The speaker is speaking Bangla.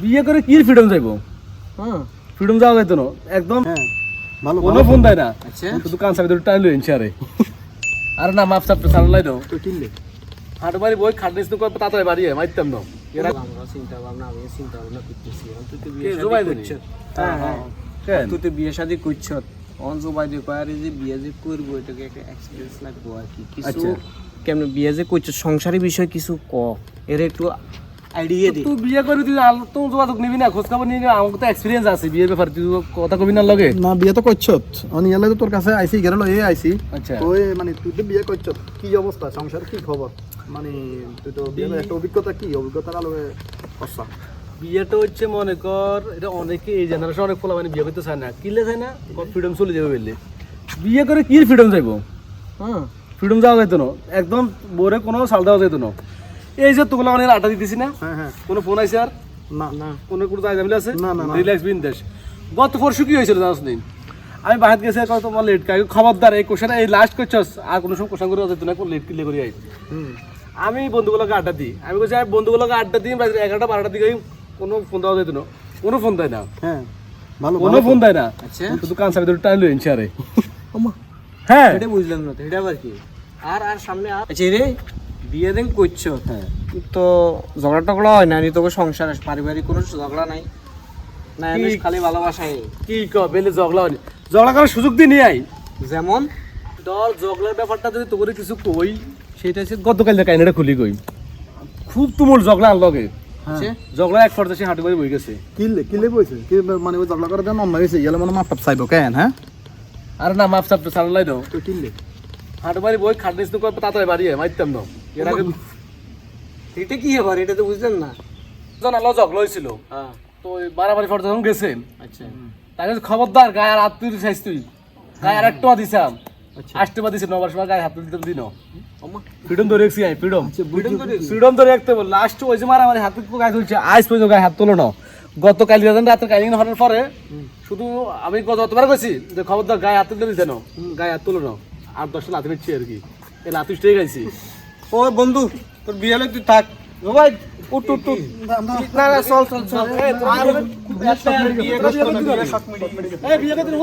বিয়ে করে কি ফ্রিডম চাইবো? হ্যাঁ, ফ্রিডম যাওয়া যাইতো না একদম। হ্যাঁ ভালো কোনো ফোন দেয় না। আচ্ছা শুধু কান সাথে টাইম লইন আরে আর না মাপ সাপ চালাই দাও তো কিনলে হাট বাড়ি বই খাটনিস তো করতে তাড়াতাড়ি বাড়িয়ে মাইতাম না এরা আমরা চিন্তা ভাবনা করতেছি তুই তো কে বিয়ে জবাই শাদী দেনি? করছিস। হ্যাঁ হ্যাঁ কেন তুই তো বিয়ে শাদী করছিস অন জবাই দিয়ে কয় যে বিয়ে যে করবো এটাকে একটা এক্সপিরিয়েন্স লাগবে আর কি কিছু আচ্ছা। কেমন বিয়ে যে করছিস সংসারের বিষয় কিছু ক এর একটু আইডিয়া দে। তুই বিয়ে করে তুই তো যোগাযোগ নিবি না খোঁজ খবর নিবি না আমার তো এক্সপিরিয়েন্স আছে বিয়ের ব্যাপারে তুই কথা কবি না লগে না বিয়ে তো করছত অন ইয়ালে তো তোর কাছে আইছি গেল এই আইছি আচ্ছা ওই মানে তুই তো বিয়ে করছত কি অবস্থা সংসার কি খবর মানে তুই তো বিয়ে একটা অভিজ্ঞতা কি অভিজ্ঞতার আলোকে কসা বিয়েটা হচ্ছে মনে কর এটা অনেকে এই জেনারেশন অনেক ফলা মানে বিয়ে করতে চায় না কিলে চায় না ফ্রিডম চলে যাবে বললে বিয়ে করে কি ফ্রিডম চাইবো? হ্যাঁ, ফ্রিডম যাওয়া যাইতো না একদম বোরে কোনো সাল দেওয়া যাইতো না। এই যে তোগুলো অনেক আটা দিতেছি না, হ্যাঁ হ্যাঁ কোনো ফোন আছে আর না না কোনো কোনো জায়গা মিলে আছে না, না, না। রিল্যাক্স বিন্দেশ। গত পরশু কি হয়েছিল জানাস নেই? আমি বাহাত গেছি তোমার লেট কাই খবরদার এই কোশ্চেন এই লাস্ট করছস আর কোনো সময় কোশ্চেন করে যেত না, কোনো লেট কিলে করে আইছি। হুম আমি বন্ধুগুলোকে আড্ডা দিই, আমি বলছি বন্ধুগুলোকে আড্ডা দিই রাত 11টা 12টার দিকে কোনো ফোন দেওয়া যেত না, কোনো ফোন দেয় না, হ্যাঁ ভালো কোনো ফোন দেয় না। আচ্ছা শুধু কান সাথে টাইম লইন আরে হ্যাঁ এটা বুঝলাম না তো এটা আবার কি আর আর সামনে আচ্ছা রে বিয়ে দিন করছো হ্যাঁ তো ঝগড়া টগড়া হয় না তোকে সংসার পারিবারিক কোনো ঝগড়া নাই না এমনি কি? খালি ভালোবাসাই কি বেলে ঝগড়া হয়নি, ঝগড়া করার সুযোগ দিয়ে নিয়ে আই। যেমন ধর ঝগড়ার ব্যাপারটা যদি তোকে কিছু কই সেটা হচ্ছে গতকাল যে কাহিনীটা খুলি কই খুব তুমুল ঝগড়া আর লগে আচ্ছা ঝগড়া এক পর্যায়ে সে হাঁটু বাড়ি বই গেছে। কিনলে কিনলে বইছে কি মানে ওই ঝগড়া করে দেন অন্য হয়েছে ইয়ালে মানে মাপ চাইবো কেন হ্যাঁ আর না মাপ সাপ চালাই দাও তো কিনলে হাঁটু বাড়ি বই খাটনিস তো করতে তাড়াতাড়ি বাড়িয়ে মাইতাম না এর আগে এটা কি ব্যাপার এটা তো বুঝলেন না জানালো ঝগড়া হয়েছিল হ্যাঁ তো ওই বাড়াবাড়ি ফটো যখন গেছে আচ্ছা তাকে খবরদার গায়ে আর হাত তুই চাইছ তুই গায়ে আর একটা দিছাম আচ্ছা আসতে বা দিছে 9 সময় গায়ে হাত তুলতে দিন আমা ফ্রিডম ধরে রেখছি আমি ফ্রিডম বুঝলেন তো রে? ফ্রিডম ধরে রাখতে বল লাস্ট ওই যে মারামারি হাত গায়ে তুলছে আজ পর্যন্ত গায়ে হাত তোলো না। গতকাল রাতের কাহিনী হওয়ার পরে শুধু আমি যতবার গেছি যে খবরদার গায়ে হাত তুলতে দিছে না, গায়ে হাত তোলো না, আর 10টা লাথি নিচ্ছি আর কি এই লাথি উঠেই গেছি। ও বন্ধু তোর বিয়ে হলে তুই থাক ও ভাই উঠ উঠ উঠ। না না চল চল চল এই, তোর আর বিয়ে বিয়ে করতে হবে না, বিয়ে করতে হবে না। এই বিয়ে করতে